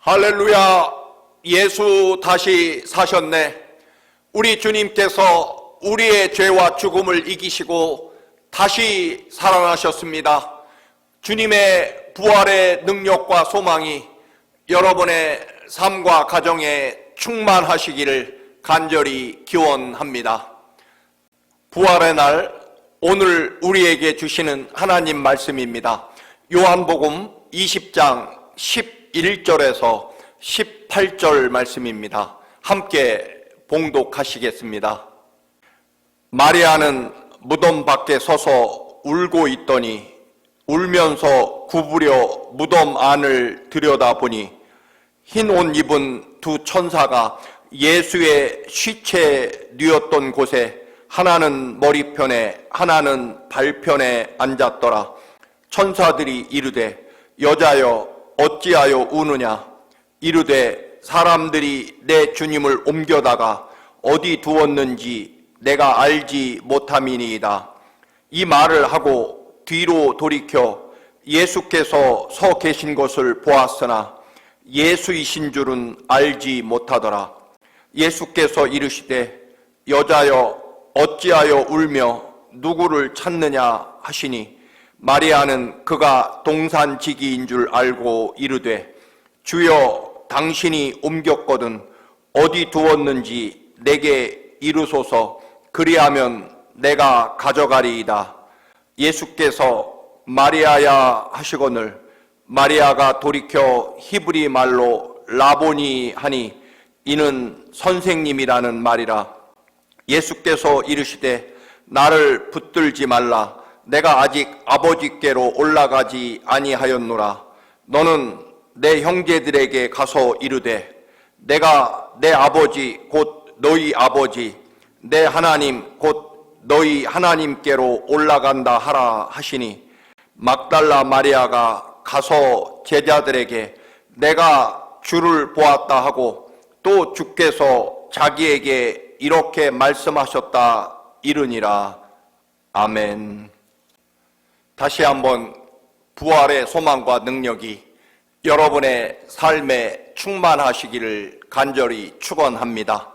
할렐루야. 예수 다시 사셨네. 우리 주님께서 우리의 죄와 죽음을 이기시고 다시 살아나셨습니다. 주님의 부활의 능력과 소망이 여러분의 삶과 가정에 충만하시기를 간절히 기원합니다. 부활의 날, 오늘 우리에게 주시는 하나님 말씀입니다. 요한복음 20장 11절에서 18절 말씀입니다. 함께 봉독하시겠습니다. 마리아는 무덤 밖에 서서 울고 있더니 울면서 구부려 무덤 안을 들여다보니 흰 옷 입은 두 천사가 예수의 시체 뉘었던 곳에 하나는 머리편에 하나는 발편에 앉았더라. 천사들이 이르되 여자여 어찌하여 우느냐? 이르되 사람들이 내 주님을 옮겨다가 어디 두었는지 내가 알지 못함이니이다. 이 말을 하고 뒤로 돌이켜 예수께서 서 계신 것을 보았으나 예수이신 줄은 알지 못하더라. 예수께서 이르시되 여자여 어찌하여 울며 누구를 찾느냐 하시니 마리아는 그가 동산지기인 줄 알고 이르되 주여 당신이 옮겼거든 어디 두었는지 내게 이르소서 그리하면 내가 가져가리이다. 예수께서 마리아야 하시거늘 마리아가 돌이켜 히브리 말로 라보니 하니 이는 선생님이라는 말이라. 예수께서 이르시되 나를 붙들지 말라. 내가 아직 아버지께로 올라가지 아니하였노라. 너는 내 형제들에게 가서 이르되 내가 내 아버지 곧 너희 아버지 내 하나님 곧 너희 하나님께로 올라간다 하라 하시니 막달라 마리아가 가서 제자들에게 내가 주를 보았다 하고 또 주께서 자기에게 이렇게 말씀하셨다 이르니라. 아멘. 다시 한번 부활의 소망과 능력이 여러분의 삶에 충만하시기를 간절히 축원합니다.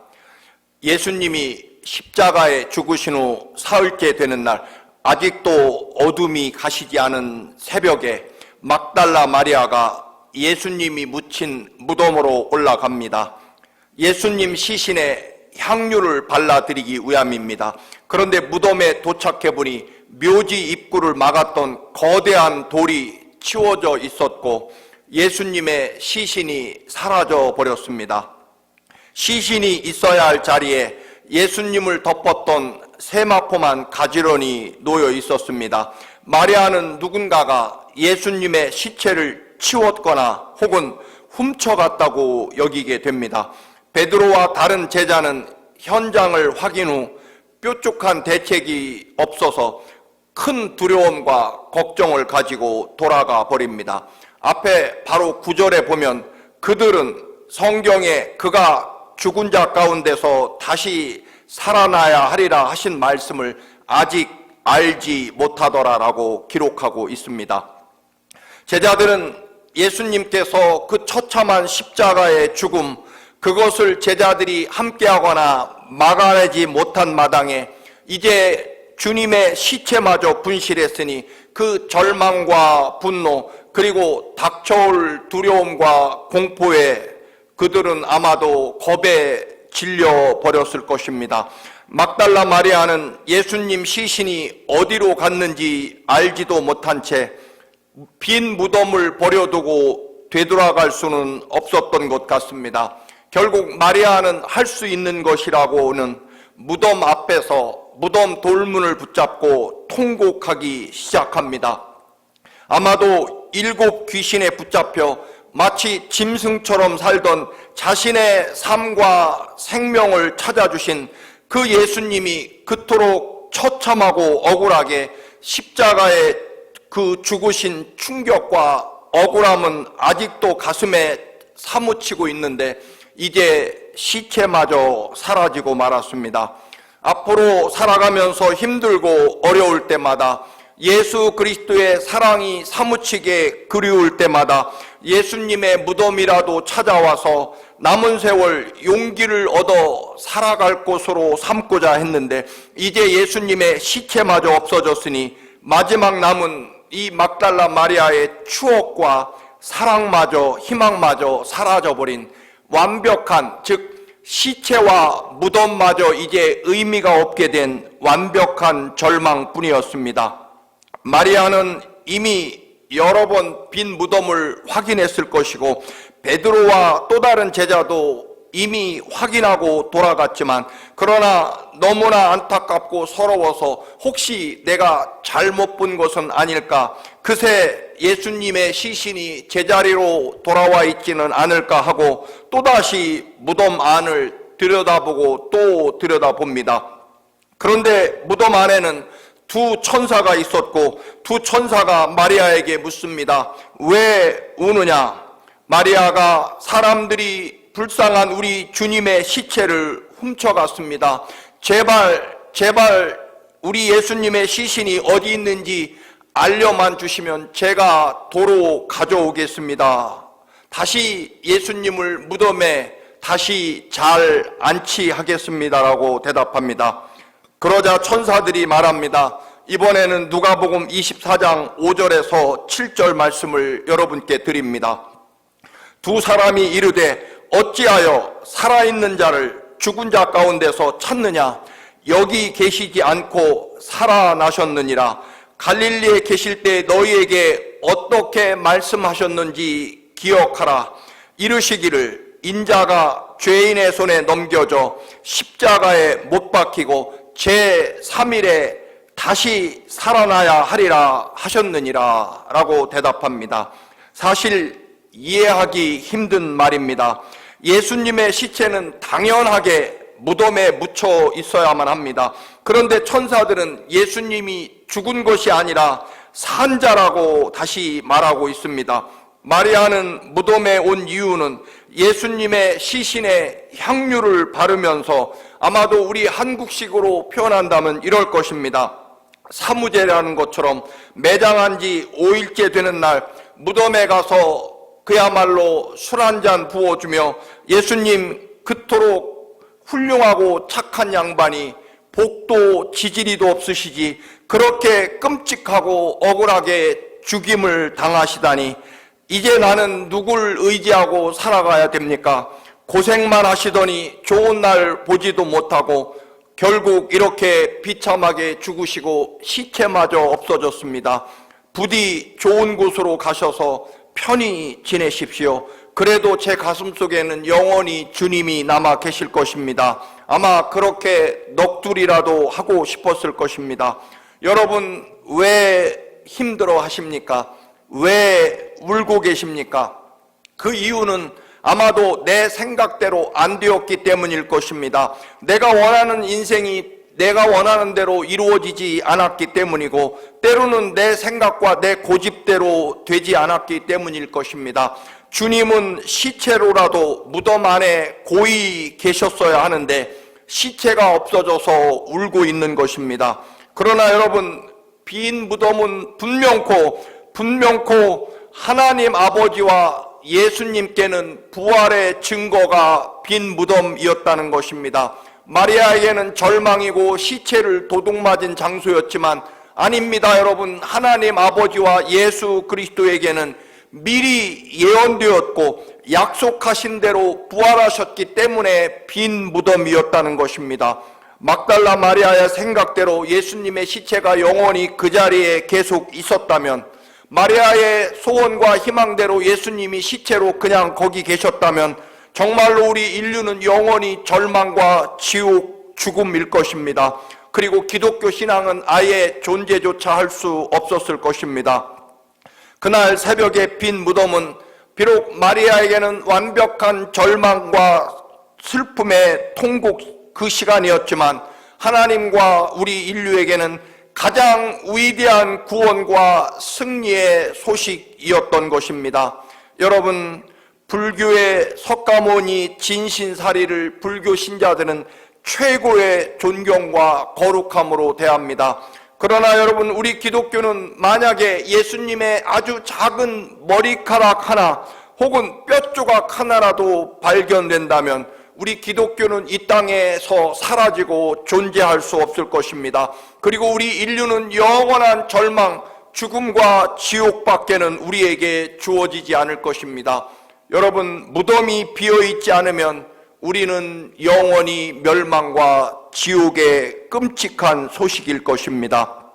예수님이 십자가에 죽으신 후 사흘째 되는 날, 아직도 어둠이 가시지 않은 새벽에 막달라 마리아가 예수님이 묻힌 무덤으로 올라갑니다. 예수님 시신에 향유를 발라드리기 위함입니다. 그런데 무덤에 도착해보니 묘지 입구를 막았던 거대한 돌이 치워져 있었고 예수님의 시신이 사라져 버렸습니다. 시신이 있어야 할 자리에 예수님을 덮었던 세마포만 가지런히 놓여 있었습니다. 마리아는 누군가가 예수님의 시체를 치웠거나 혹은 훔쳐갔다고 여기게 됩니다. 베드로와 다른 제자는 현장을 확인 후 뾰족한 대책이 없어서 큰 두려움과 걱정을 가지고 돌아가 버립니다. 앞에 바로 9절에 보면 그들은 성경에 그가 죽은 자 가운데서 다시 살아나야 하리라 하신 말씀을 아직 알지 못하더라라고 기록하고 있습니다. 제자들은 예수님께서 그 처참한 십자가의 죽음, 그것을 제자들이 함께하거나 막아내지 못한 마당에 이제 주님의 시체마저 분실했으니 그 절망과 분노 그리고 닥쳐올 두려움과 공포에 그들은 아마도 겁에 질려 버렸을 것입니다. 막달라 마리아는 예수님 시신이 어디로 갔는지 알지도 못한 채 빈 무덤을 버려두고 되돌아갈 수는 없었던 것 같습니다. 결국 마리아는 할 수 있는 것이라고는 무덤 앞에서 무덤 돌문을 붙잡고 통곡하기 시작합니다. 아마도 7 귀신에 붙잡혀 마치 짐승처럼 살던 자신의 삶과 생명을 찾아주신 그 예수님이 그토록 처참하고 억울하게 십자가에 그 죽으신 충격과 억울함은 아직도 가슴에 사무치고 있는데 이제 시체마저 사라지고 말았습니다. 앞으로 살아가면서 힘들고 어려울 때마다 예수 그리스도의 사랑이 사무치게 그리울 때마다 예수님의 무덤이라도 찾아와서 남은 세월 용기를 얻어 살아갈 곳으로 삼고자 했는데, 이제 예수님의 시체마저 없어졌으니 마지막 남은 이 막달라 마리아의 추억과 사랑마저, 희망마저 사라져버린 완벽한, 즉 시체와 무덤마저 이제 의미가 없게 된 완벽한 절망뿐이었습니다. 마리아는 이미 여러 번 빈 무덤을 확인했을 것이고 베드로와 또 다른 제자도 이미 확인하고 돌아갔지만, 그러나 너무나 안타깝고 서러워서 혹시 내가 잘못 본 것은 아닐까, 그새 예수님의 시신이 제자리로 돌아와 있지는 않을까 하고 또다시 무덤 안을 들여다보고 또 들여다봅니다. 그런데 무덤 안에는 두 천사가 있었고 두 천사가 마리아에게 묻습니다. 왜 우느냐? 마리아가 사람들이 불쌍한 우리 주님의 시체를 훔쳐갔습니다. 제발 우리 예수님의 시신이 어디 있는지 알려만 주시면 제가 도로 가져오겠습니다. 다시 예수님을 무덤에 다시 잘 안치하겠습니다라고 대답합니다. 그러자 천사들이 말합니다. 이번에는 누가복음 24장 5절에서 7절 말씀을 여러분께 드립니다. 두 사람이 이르되 어찌하여 살아있는 자를 죽은 자 가운데서 찾느냐? 여기 계시지 않고 살아나셨느니라. 갈릴리에 계실 때 너희에게 어떻게 말씀하셨는지 기억하라. 이르시기를 인자가 죄인의 손에 넘겨져 십자가에 못 박히고 제3일에 다시 살아나야 하리라 하셨느니라 라고 대답합니다. 사실 이해하기 힘든 말입니다. 예수님의 시체는 당연하게 무덤에 묻혀 있어야만 합니다. 그런데 천사들은 예수님이 죽은 것이 아니라 산 자라고 다시 말하고 있습니다. 마리아는 무덤에 온 이유는 예수님의 시신에 향유를 바르면서, 아마도 우리 한국식으로 표현한다면 이럴 것입니다. 사무제라는 것처럼 매장한 지 5일째 되는 날 무덤에 가서 그야말로 술 한 잔 부어주며, 예수님 그토록 훌륭하고 착한 양반이 복도 지지리도 없으시지 그렇게 끔찍하고 억울하게 죽임을 당하시다니, 이제 나는 누굴 의지하고 살아가야 됩니까? 고생만 하시더니 좋은 날 보지도 못하고 결국 이렇게 비참하게 죽으시고 시체마저 없어졌습니다. 부디 좋은 곳으로 가셔서 편히 지내십시오. 그래도 제 가슴속에는 영원히 주님이 남아 계실 것입니다. 아마 그렇게 넋두리라도 하고 싶었을 것입니다. 여러분, 왜 힘들어 하십니까? 왜 울고 계십니까? 그 이유는 아마도 내 생각대로 안 되었기 때문일 것입니다. 내가 원하는 인생이 내가 원하는 대로 이루어지지 않았기 때문이고, 때로는 내 생각과 내 고집대로 되지 않았기 때문일 것입니다. 주님은 시체로라도 무덤 안에 고이 계셨어야 하는데 시체가 없어져서 울고 있는 것입니다. 그러나 여러분, 빈 무덤은 분명코 하나님 아버지와 예수님께는 부활의 증거가 빈 무덤이었다는 것입니다. 마리아에게는 절망이고 시체를 도둑맞은 장소였지만 아닙니다. 여러분, 하나님 아버지와 예수 그리스도에게는 미리 예언되었고 약속하신 대로 부활하셨기 때문에 빈 무덤이었다는 것입니다. 막달라 마리아의 생각대로 예수님의 시체가 영원히 그 자리에 계속 있었다면, 마리아의 소원과 희망대로 예수님이 시체로 그냥 거기 계셨다면 정말로 우리 인류는 영원히 절망과 지옥, 죽음일 것입니다. 그리고 기독교 신앙은 아예 존재조차 할 수 없었을 것입니다. 그날 새벽의 빈 무덤은 비록 마리아에게는 완벽한 절망과 슬픔의 통곡 그 시간이었지만, 하나님과 우리 인류에게는 가장 위대한 구원과 승리의 소식이었던 것입니다. 여러분, 불교의 석가모니 진신사리를 불교 신자들은 최고의 존경과 거룩함으로 대합니다. 그러나 여러분, 우리 기독교는 만약에 예수님의 아주 작은 머리카락 하나 혹은 뼈 조각 하나라도 발견된다면 우리 기독교는 이 땅에서 사라지고 존재할 수 없을 것입니다. 그리고 우리 인류는 영원한 절망, 죽음과 지옥밖에는 우리에게 주어지지 않을 것입니다. 여러분, 무덤이 비어있지 않으면 우리는 영원히 멸망과 지옥의 끔찍한 소식일 것입니다.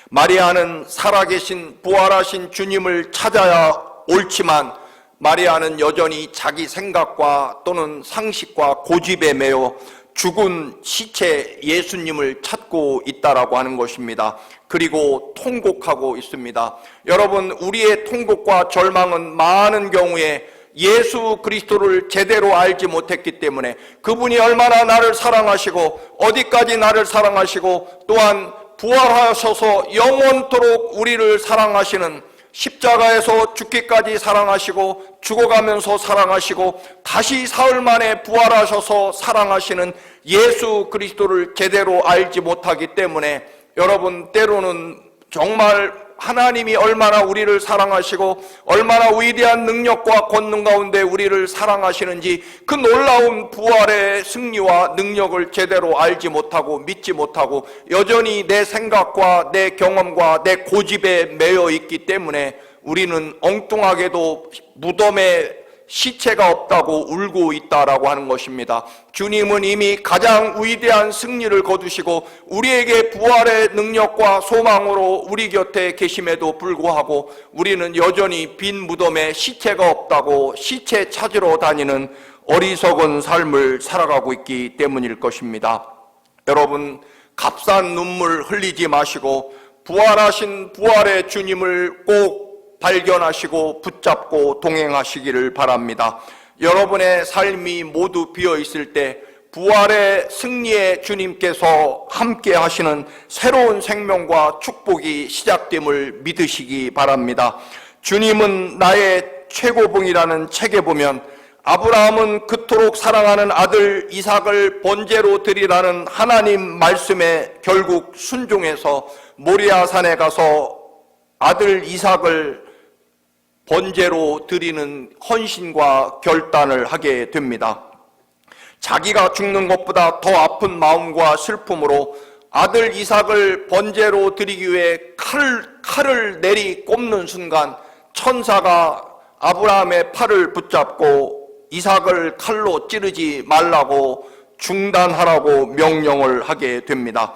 마리아는 살아계신 부활하신 주님을 찾아야 옳지만 마리아는 여전히 자기 생각과 또는 상식과 고집에 매여 죽은 시체 예수님을 찾고 있다라고 하는 것입니다. 그리고 통곡하고 있습니다. 여러분, 우리의 통곡과 절망은 많은 경우에 예수 그리스도를 제대로 알지 못했기 때문에, 그분이 얼마나 나를 사랑하시고 어디까지 나를 사랑하시고 또한 부활하셔서 영원토록 우리를 사랑하시는, 십자가에서 죽기까지 사랑하시고 죽어가면서 사랑하시고 다시 사흘 만에 부활하셔서 사랑하시는 예수 그리스도를 제대로 알지 못하기 때문에 여러분, 때로는 정말 하나님이 얼마나 우리를 사랑하시고 얼마나 위대한 능력과 권능 가운데 우리를 사랑하시는지 그 놀라운 부활의 승리와 능력을 제대로 알지 못하고 믿지 못하고 여전히 내 생각과 내 경험과 내 고집에 매여 있기 때문에 우리는 엉뚱하게도 무덤에 시체가 없다고 울고 있다라고 하는 것입니다. 주님은 이미 가장 위대한 승리를 거두시고 우리에게 부활의 능력과 소망으로 우리 곁에 계심에도 불구하고 우리는 여전히 빈 무덤에 시체가 없다고 시체 찾으러 다니는 어리석은 삶을 살아가고 있기 때문일 것입니다. 여러분, 값싼 눈물 흘리지 마시고 부활하신 부활의 주님을 꼭 발견하시고 붙잡고 동행하시기를 바랍니다. 여러분의 삶이 모두 비어 있을 때 부활의 승리의 주님께서 함께 하시는 새로운 생명과 축복이 시작됨을 믿으시기 바랍니다. 주님은 나의 최고봉이라는 책에 보면 아브라함은 그토록 사랑하는 아들 이삭을 번제로 드리라는 하나님 말씀에 결국 순종해서 모리아 산에 가서 아들 이삭을 번제로 드리는 헌신과 결단을 하게 됩니다. 자기가 죽는 것보다 더 아픈 마음과 슬픔으로 아들 이삭을 번제로 드리기 위해 칼을 내리 꼽는 순간 천사가 아브라함의 팔을 붙잡고 이삭을 칼로 찌르지 말라고 중단하라고 명령을 하게 됩니다.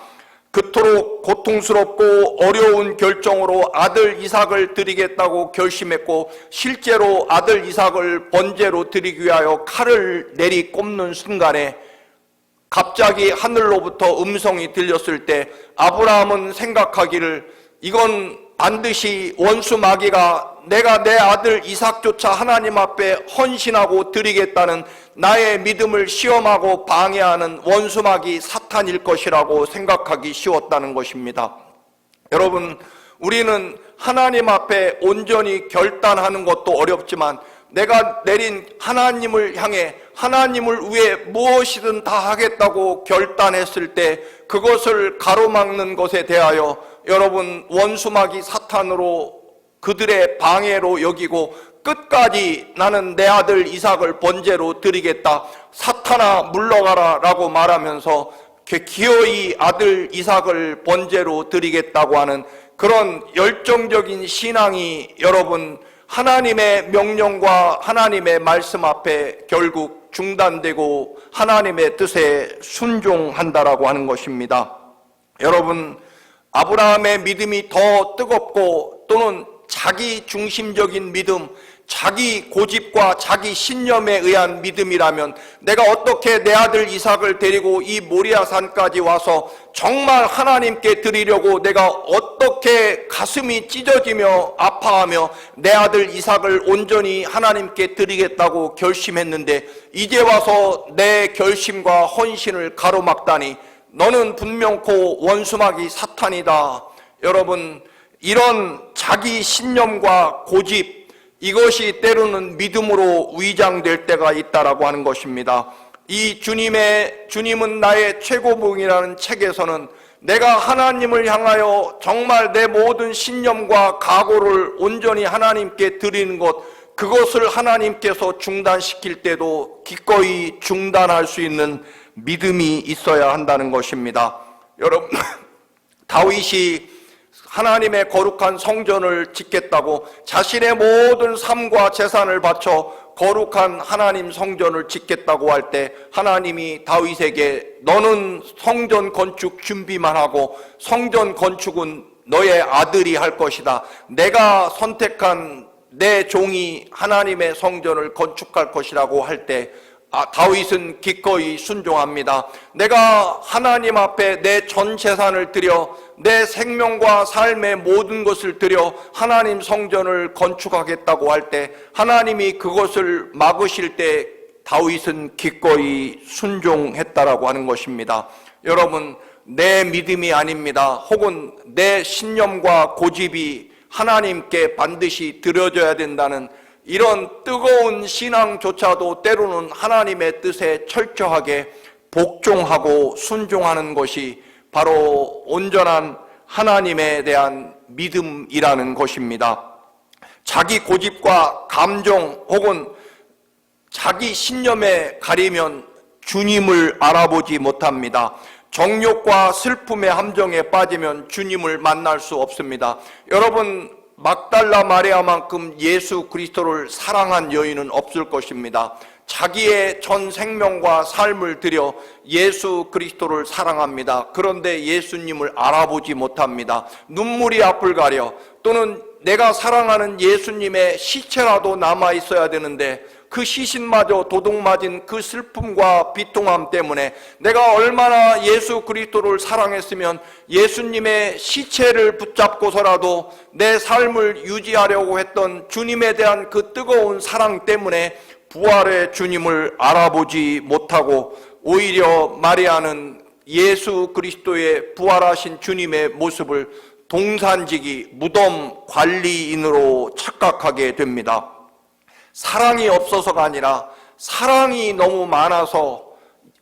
그토록 고통스럽고 어려운 결정으로 아들 이삭을 드리겠다고 결심했고 실제로 아들 이삭을 번제로 드리기 위하여 칼을 내리 꼽는 순간에 갑자기 하늘로부터 음성이 들렸을 때 아브라함은 생각하기를 이건 반드시 원수 마귀가 내가 내 아들 이삭조차 하나님 앞에 헌신하고 드리겠다는 나의 믿음을 시험하고 방해하는 원수 마귀 사탄일 것이라고 생각하기 쉬웠다는 것입니다. 여러분, 우리는 하나님 앞에 온전히 결단하는 것도 어렵지만 내가 내린 하나님을 향해 하나님을 위해 무엇이든 다 하겠다고 결단했을 때 그것을 가로막는 것에 대하여 여러분, 원수마귀 사탄으로 그들의 방해로 여기고 끝까지 나는 내 아들 이삭을 번제로 드리겠다, 사탄아 물러가라 라고 말하면서 기어이 아들 이삭을 번제로 드리겠다고 하는 그런 열정적인 신앙이 여러분, 하나님의 명령과 하나님의 말씀 앞에 결국 중단되고 하나님의 뜻에 순종한다라고 하는 것입니다. 여러분, 아브라함의 믿음이 더 뜨겁고 또는 자기 중심적인 믿음, 자기 고집과 자기 신념에 의한 믿음이라면 내가 어떻게 내 아들 이삭을 데리고 이 모리아산까지 와서 정말 하나님께 드리려고 내가 어떻게 가슴이 찢어지며 아파하며 내 아들 이삭을 온전히 하나님께 드리겠다고 결심했는데 이제 와서 내 결심과 헌신을 가로막다니 너는 분명코 원수마귀 사탄이다. 여러분, 이런 자기 신념과 고집, 이것이 때로는 믿음으로 위장될 때가 있다라고 하는 것입니다. 이 주님은 나의 최고봉이라는 책에서는 내가 하나님을 향하여 정말 내 모든 신념과 각오를 온전히 하나님께 드리는 것, 그것을 하나님께서 중단시킬 때도 기꺼이 중단할 수 있는 믿음이 있어야 한다는 것입니다. 여러분, 다윗이 하나님의 거룩한 성전을 짓겠다고 자신의 모든 삶과 재산을 바쳐 거룩한 하나님 성전을 짓겠다고 할 때 하나님이 다윗에게 너는 성전 건축 준비만 하고 성전 건축은 너의 아들이 할 것이다. 내가 선택한 내 종이 하나님의 성전을 건축할 것이라고 할 때 다윗은 기꺼이 순종합니다. 내가 하나님 앞에 내 전 재산을 드려 내 생명과 삶의 모든 것을 드려 하나님 성전을 건축하겠다고 할 때 하나님이 그것을 막으실 때 다윗은 기꺼이 순종했다라고 하는 것입니다. 여러분, 내 믿음이 아닙니다. 혹은 내 신념과 고집이 하나님께 반드시 드려져야 된다는 이런 뜨거운 신앙조차도 때로는 하나님의 뜻에 철저하게 복종하고 순종하는 것이 바로 온전한 하나님에 대한 믿음이라는 것입니다. 자기 고집과 감정 혹은 자기 신념에 가리면 주님을 알아보지 못합니다. 정욕과 슬픔의 함정에 빠지면 주님을 만날 수 없습니다. 여러분, 막달라 마리아만큼 예수 그리스도를 사랑한 여인은 없을 것입니다. 자기의 전 생명과 삶을 들여 예수 그리스도를 사랑합니다. 그런데 예수님을 알아보지 못합니다. 눈물이 앞을 가려 또는 내가 사랑하는 예수님의 시체라도 남아 있어야 되는데 그 시신마저 도둑맞은 그 슬픔과 비통함 때문에 내가 얼마나 예수 그리스도를 사랑했으면 예수님의 시체를 붙잡고서라도 내 삶을 유지하려고 했던 주님에 대한 그 뜨거운 사랑 때문에 부활의 주님을 알아보지 못하고 오히려 마리아는 예수 그리스도의 부활하신 주님의 모습을 동산지기, 무덤 관리인으로 착각하게 됩니다. 사랑이 없어서가 아니라 사랑이 너무 많아서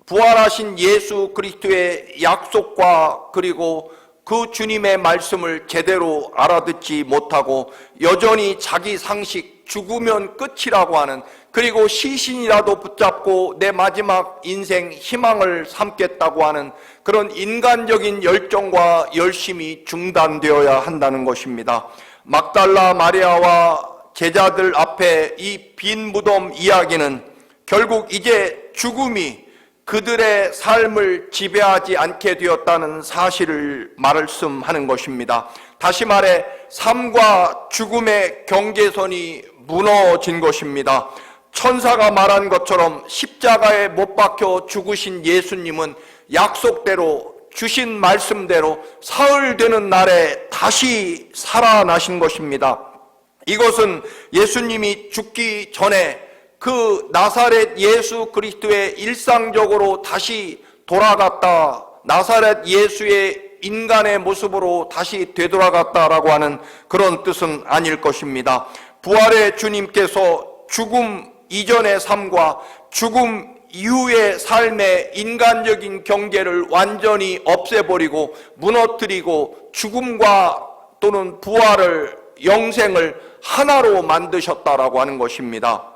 부활하신 예수 그리스도의 약속과 그리고 그 주님의 말씀을 제대로 알아듣지 못하고 여전히 자기 상식, 죽으면 끝이라고 하는, 그리고 시신이라도 붙잡고 내 마지막 인생 희망을 삼겠다고 하는 그런 인간적인 열정과 열심이 중단되어야 한다는 것입니다. 막달라 마리아와 제자들 앞에 이 빈 무덤 이야기는 결국 이제 죽음이 그들의 삶을 지배하지 않게 되었다는 사실을 말씀하는 것입니다. 다시 말해 삶과 죽음의 경계선이 무너진 것입니다. 천사가 말한 것처럼 십자가에 못 박혀 죽으신 예수님은 약속대로 주신 말씀대로 사흘 되는 날에 다시 살아나신 것입니다. 이것은 예수님이 죽기 전에 그 나사렛 예수 그리스도의 일상적으로 다시 돌아갔다, 나사렛 예수의 인간의 모습으로 다시 되돌아갔다라고 하는 그런 뜻은 아닐 것입니다. 부활의 주님께서 죽음 이전의 삶과 죽음 이후의 삶의 인간적인 경계를 완전히 없애버리고 무너뜨리고 죽음과 또는 부활을, 영생을 하나로 만드셨다라고 하는 것입니다.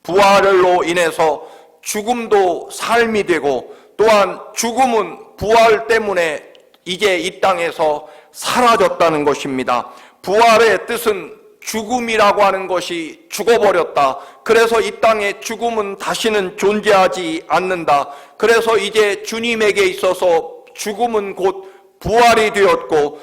부활로 인해서 죽음도 삶이 되고 또한 죽음은 부활 때문에 이제 이 땅에서 사라졌다는 것입니다. 부활의 뜻은 죽음이라고 하는 것이 죽어버렸다. 그래서 이 땅에 죽음은 다시는 존재하지 않는다. 그래서 이제 주님에게 있어서 죽음은 곧 부활이 되었고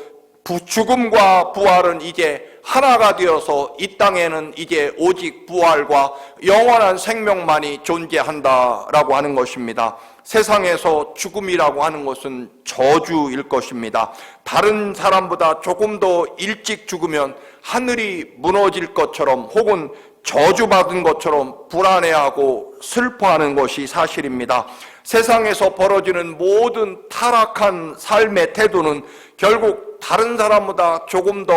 죽음과 부활은 이제 하나가 되어서 이 땅에는 이제 오직 부활과 영원한 생명만이 존재한다라고 하는 것입니다. 세상에서 죽음이라고 하는 것은 저주일 것입니다. 다른 사람보다 조금 더 일찍 죽으면 하늘이 무너질 것처럼 혹은 저주받은 것처럼 불안해하고 슬퍼하는 것이 사실입니다. 세상에서 벌어지는 모든 타락한 삶의 태도는 결국 다른 사람보다 조금 더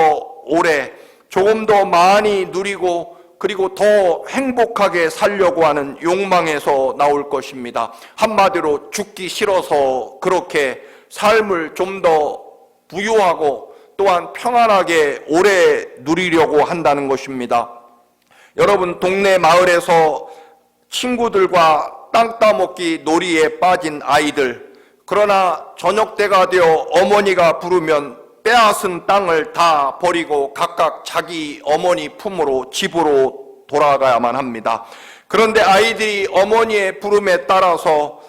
오래, 조금 더 많이 누리고 그리고 더 행복하게 살려고 하는 욕망에서 나올 것입니다. 한마디로 죽기 싫어서 그렇게 삶을 좀 더 부유하고 또한 평안하게 오래 누리려고 한다는 것입니다. 여러분, 동네 마을에서 친구들과 땅 따먹기 놀이에 빠진 아이들, 그러나 저녁 때가 되어 어머니가 부르면 빼앗은 땅을 다 버리고 각각 자기 어머니 품으로 집으로 돌아가야만 합니다. 그런데 아이들이 어머니의 부름에 따라서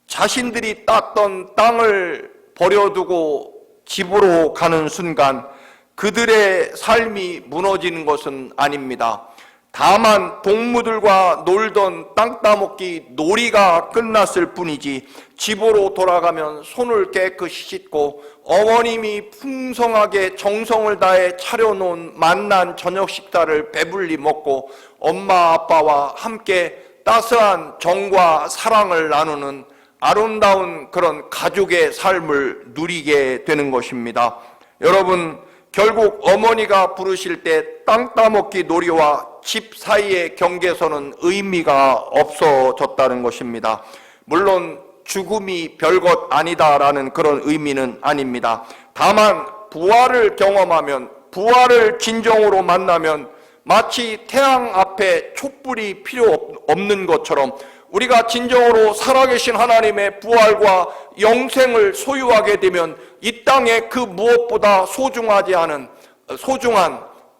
자신들이 땄던 땅을 버려두고 집으로 가는 순간 그들의 삶이 무너지는 것은 아닙니다. 다만 동무들과 놀던 땅 따먹기 놀이가 끝났을 뿐이지 집으로 돌아가면 손을 깨끗이 씻고 어머님이 풍성하게 정성을 다해 차려놓은 맛난 저녁 식사를 배불리 먹고 엄마 아빠와 함께 따스한 정과 사랑을 나누는 아름다운 그런 가족의 삶을 누리게 되는 것입니다. 여러분, 결국 어머니가 부르실 때 땅 따먹기 놀이와 집 사이의 경계선은 의미가 없어졌다는 것입니다. 물론 죽음이 별것 아니다라는 그런 의미는 아닙니다. 다만 부활을 경험하면, 부활을 진정으로 만나면 마치 태양 앞에 촛불이 필요 없는 것처럼 우리가 진정으로 살아계신 하나님의 부활과 영생을 소유하게 되면 이 땅에 그 무엇보다 소중한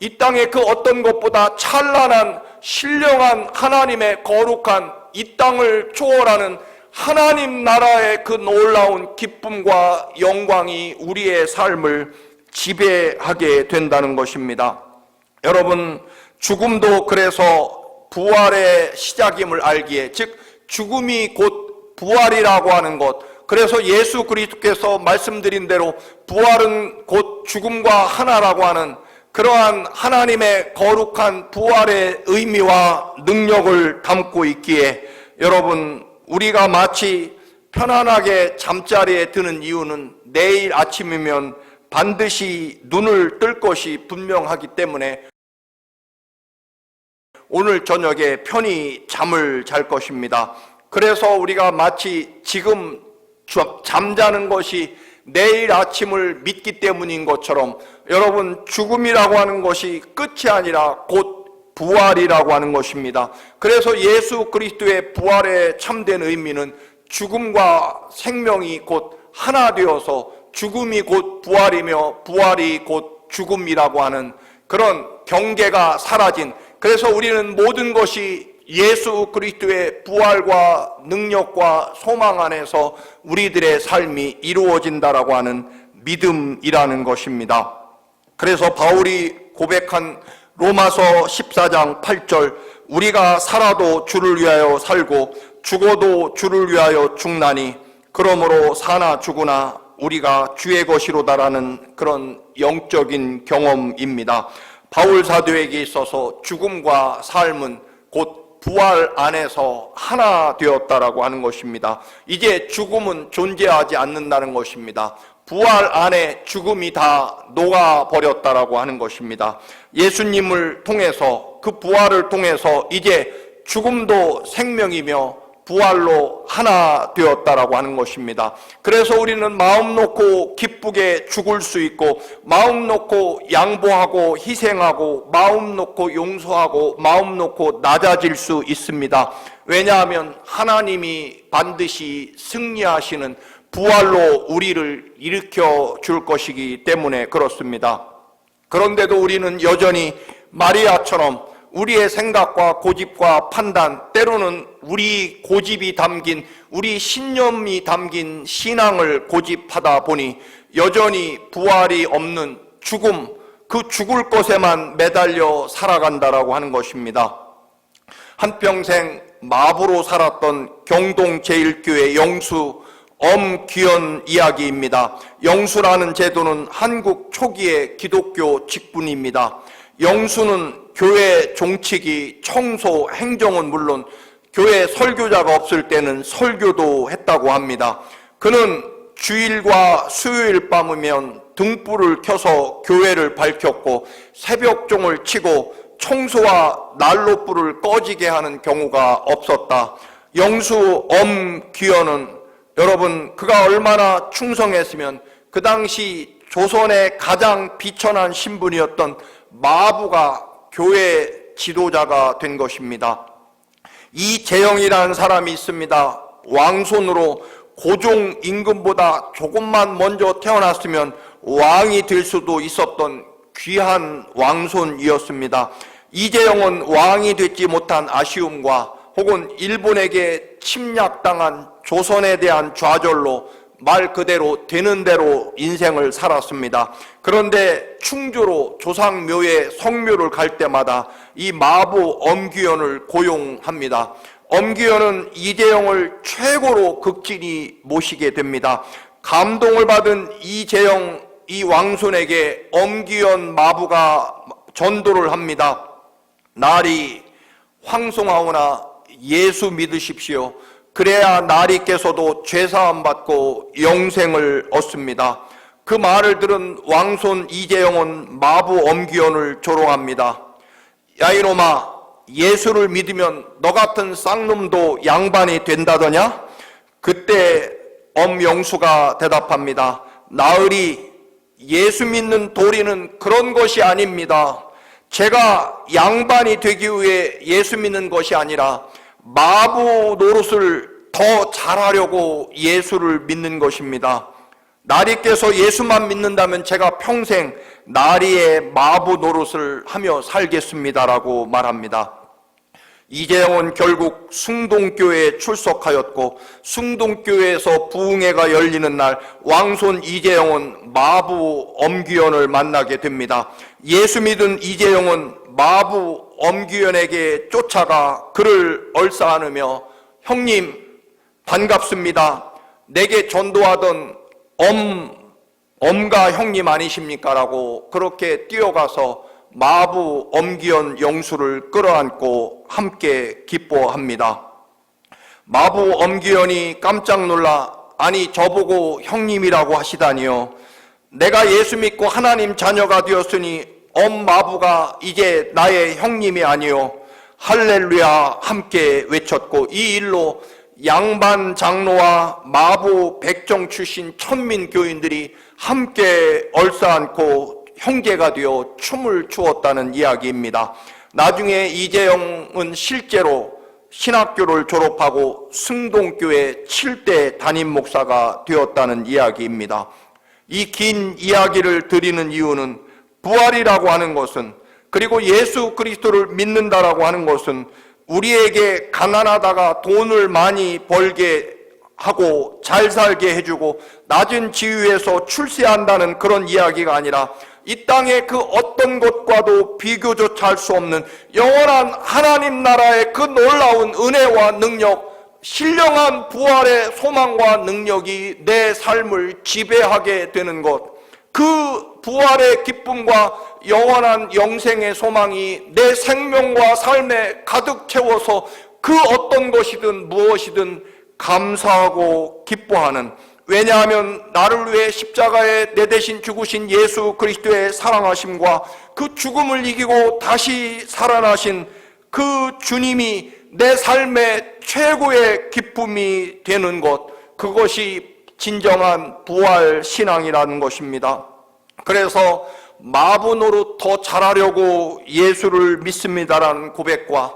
이 땅의 그 어떤 것보다 찬란한 신령한 하나님의 거룩한 이 땅을 초월하는 하나님 나라의 그 놀라운 기쁨과 영광이 우리의 삶을 지배하게 된다는 것입니다. 여러분, 죽음도 그래서 부활의 시작임을 알기에, 즉 죽음이 곧 부활이라고 하는 것, 그래서 예수 그리스도께서 말씀드린 대로 부활은 곧 죽음과 하나라고 하는 그러한 하나님의 거룩한 부활의 의미와 능력을 담고 있기에, 여러분, 우리가 마치 편안하게 잠자리에 드는 이유는 내일 아침이면 반드시 눈을 뜰 것이 분명하기 때문에 오늘 저녁에 편히 잠을 잘 것입니다. 그래서 우리가 마치 지금 잠자는 것이 내일 아침을 믿기 때문인 것처럼, 여러분, 죽음이라고 하는 것이 끝이 아니라 곧 부활이라고 하는 것입니다. 그래서 예수 그리스도의 부활의 참된 의미는 죽음과 생명이 곧 하나 되어서 죽음이 곧 부활이며 부활이 곧 죽음이라고 하는 그런 경계가 사라진, 그래서 우리는 모든 것이 예수 그리스도의 부활과 능력과 소망 안에서 우리들의 삶이 이루어진다라고 하는 믿음이라는 것입니다. 그래서 바울이 고백한 로마서 14장 8절, 우리가 살아도 주를 위하여 살고 죽어도 주를 위하여 죽나니 그러므로 사나 죽으나 우리가 주의 것이로다라는 그런 영적인 경험입니다. 바울 사도에게 있어서 죽음과 삶은 곧 부활 안에서 하나 되었다라고 하는 것입니다. 이제 죽음은 존재하지 않는다는 것입니다. 부활 안에 죽음이 다 녹아버렸다라고 하는 것입니다. 예수님을 통해서, 그 부활을 통해서 이제 죽음도 생명이며 부활로 하나 되었다라고 하는 것입니다. 그래서 우리는 마음 놓고 기쁘게 죽을 수 있고, 마음 놓고 양보하고 희생하고, 마음 놓고 용서하고, 마음 놓고 낮아질 수 있습니다. 왜냐하면 하나님이 반드시 승리하시는 부활로 우리를 일으켜 줄 것이기 때문에 그렇습니다. 그런데도 우리는 여전히 마리아처럼 우리의 생각과 고집과 판단, 때로는 우리 고집이 담긴, 우리 신념이 담긴 신앙을 고집하다 보니 여전히 부활이 없는 죽음, 그 죽을 것에만 매달려 살아간다라고 하는 것입니다. 한평생 마부로 살았던 경동 제1교회 영수 엄귀연 이야기입니다. 영수라는 제도는 한국 초기의 기독교 직분입니다. 영수는 교회 종치기, 청소, 행정은 물론 교회 설교자가 없을 때는 설교도 했다고 합니다. 그는 주일과 수요일 밤이면 등불을 켜서 교회를 밝혔고 새벽종을 치고 청소와 난로불을 꺼지게 하는 경우가 없었다. 영수 엄귀연은 여러분, 그가 얼마나 충성했으면 그 당시 조선의 가장 비천한 신분이었던 마부가 교회 지도자가 된 것입니다. 이재영이라는 사람이 있습니다. 왕손으로 고종 임금보다 조금만 먼저 태어났으면 왕이 될 수도 있었던 귀한 왕손이었습니다. 이재영은 왕이 되지 못한 아쉬움과 혹은 일본에게 침략당한 조선에 대한 좌절로 말 그대로 되는 대로 인생을 살았습니다. 그런데 충주로 조상묘에 성묘를 갈 때마다 이 마부 엄귀연을 고용합니다. 엄귀연은 이재영을 최고로 극진히 모시게 됩니다. 감동을 받은 이재영 이 왕손에게 엄귀연 마부가 전도를 합니다. 날이 황송하오나 예수 믿으십시오. 그래야 나리께서도 죄사함 받고 영생을 얻습니다. 그 말을 들은 왕손 이재영은 마부 엄귀연을 조롱합니다. 야 이놈아, 예수를 믿으면 너 같은 쌍놈도 양반이 된다더냐? 그때 엄영수가 대답합니다. 나으리, 예수 믿는 도리는 그런 것이 아닙니다. 제가 양반이 되기 위해 예수 믿는 것이 아니라 마부 노릇을 더 잘하려고 예수를 믿는 것입니다. 나리께서 예수만 믿는다면 제가 평생 나리의 마부 노릇을 하며 살겠습니다라고 말합니다. 이재영은 결국 숭동교회에 출석하였고 숭동교회에서 부흥회가 열리는 날 왕손 이재영은 마부 엄귀연을 만나게 됩니다. 예수 믿은 이재영은 마부 엄귀연에게 쫓아가 그를 얼싸안으며 형님 반갑습니다. 내게 전도하던 엄가 형님 아니십니까? 라고 그렇게 뛰어가서 마부 엄귀연 영수를 끌어안고 함께 기뻐합니다. 마부 엄귀연이 깜짝 놀라 아니 저보고 형님이라고 하시다니요. 내가 예수 믿고 하나님 자녀가 되었으니 엄마부가 이제 나의 형님이 아니요. 할렐루야 함께 외쳤고 이 일로 양반 장로와 마부 백정 출신 천민 교인들이 함께 얼싸안고 형제가 되어 춤을 추었다는 이야기입니다. 나중에 이재영은 실제로 신학교를 졸업하고 승동교회 7대 담임 목사가 되었다는 이야기입니다. 이 긴 이야기를 드리는 이유는 부활이라고 하는 것은 그리고 예수 그리스도를 믿는다라고 하는 것은 우리에게 가난하다가 돈을 많이 벌게 하고 잘 살게 해주고 낮은 지위에서 출세한다는 그런 이야기가 아니라 이 땅의 그 어떤 것과도 비교조차 할 수 없는 영원한 하나님 나라의 그 놀라운 은혜와 능력, 신령한 부활의 소망과 능력이 내 삶을 지배하게 되는 것, 그 부활의 기쁨과 영원한 영생의 소망이 내 생명과 삶에 가득 채워서 그 어떤 것이든 무엇이든 감사하고 기뻐하는, 왜냐하면 나를 위해 십자가에 내 대신 죽으신 예수 그리스도의 사랑하심과 그 죽음을 이기고 다시 살아나신 그 주님이 내 삶의 최고의 기쁨이 되는 것, 그것이 진정한 부활 신앙이라는 것입니다. 그래서 마부 노릇 더 잘하려고 예수를 믿습니다라는 고백과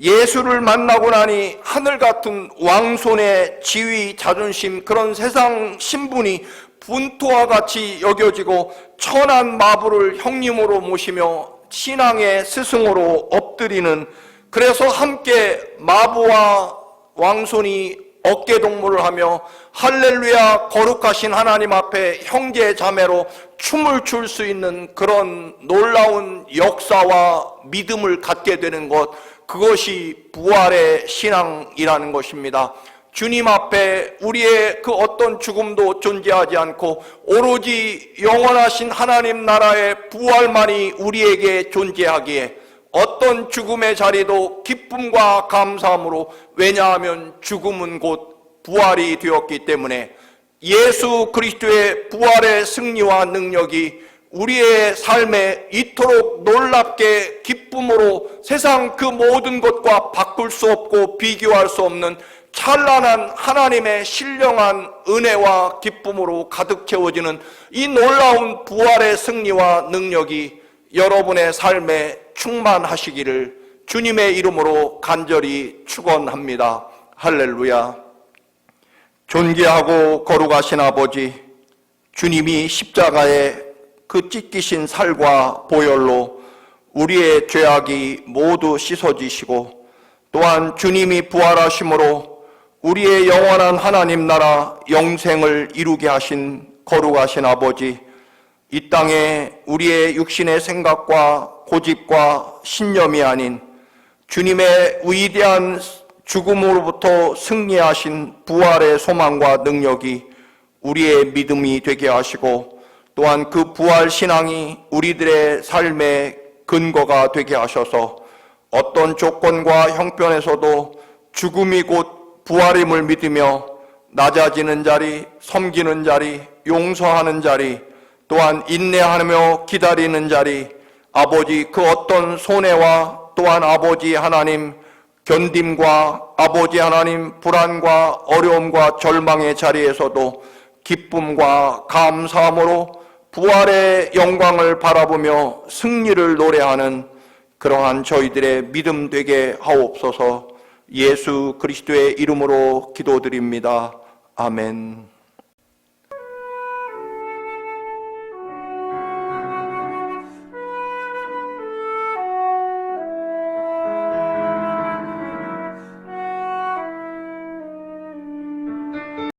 예수를 만나고 나니 하늘 같은 왕손의 지위, 자존심, 그런 세상 신분이 분토와 같이 여겨지고 천한 마부를 형님으로 모시며 신앙의 스승으로 엎드리는, 그래서 함께 마부와 왕손이 어깨동무를 하며 할렐루야 거룩하신 하나님 앞에 형제 자매로 춤을 출 수 있는 그런 놀라운 역사와 믿음을 갖게 되는 것, 그것이 부활의 신앙이라는 것입니다. 주님 앞에 우리의 그 어떤 죽음도 존재하지 않고 오로지 영원하신 하나님 나라의 부활만이 우리에게 존재하기에 어떤 죽음의 자리도 기쁨과 감사함으로, 왜냐하면 죽음은 곧 부활이 되었기 때문에 예수 그리스도의 부활의 승리와 능력이 우리의 삶에 이토록 놀랍게 기쁨으로 세상 그 모든 것과 바꿀 수 없고 비교할 수 없는 찬란한 하나님의 신령한 은혜와 기쁨으로 가득 채워지는 이 놀라운 부활의 승리와 능력이 여러분의 삶에 충만하시기를 주님의 이름으로 간절히 축원합니다. 할렐루야. 존귀하고 거룩하신 아버지, 주님이 십자가에 그 찢기신 살과 보혈로 우리의 죄악이 모두 씻어지시고, 또한 주님이 부활하심으로 우리의 영원한 하나님 나라 영생을 이루게 하신 거룩하신 아버지, 이 땅에 우리의 육신의 생각과 고집과 신념이 아닌 주님의 위대한 죽음으로부터 승리하신 부활의 소망과 능력이 우리의 믿음이 되게 하시고, 또한 그 부활 신앙이 우리들의 삶의 근거가 되게 하셔서 어떤 조건과 형편에서도 죽음이 곧 부활임을 믿으며 낮아지는 자리, 섬기는 자리, 용서하는 자리, 또한 인내하며 기다리는 자리, 아버지 그 어떤 손해와 또한 아버지 하나님 견딤과 아버지 하나님 불안과 어려움과 절망의 자리에서도 기쁨과 감사함으로 부활의 영광을 바라보며 승리를 노래하는 그러한 저희들의 믿음 되게 하옵소서. 예수 그리스도의 이름으로 기도드립니다. 아멘.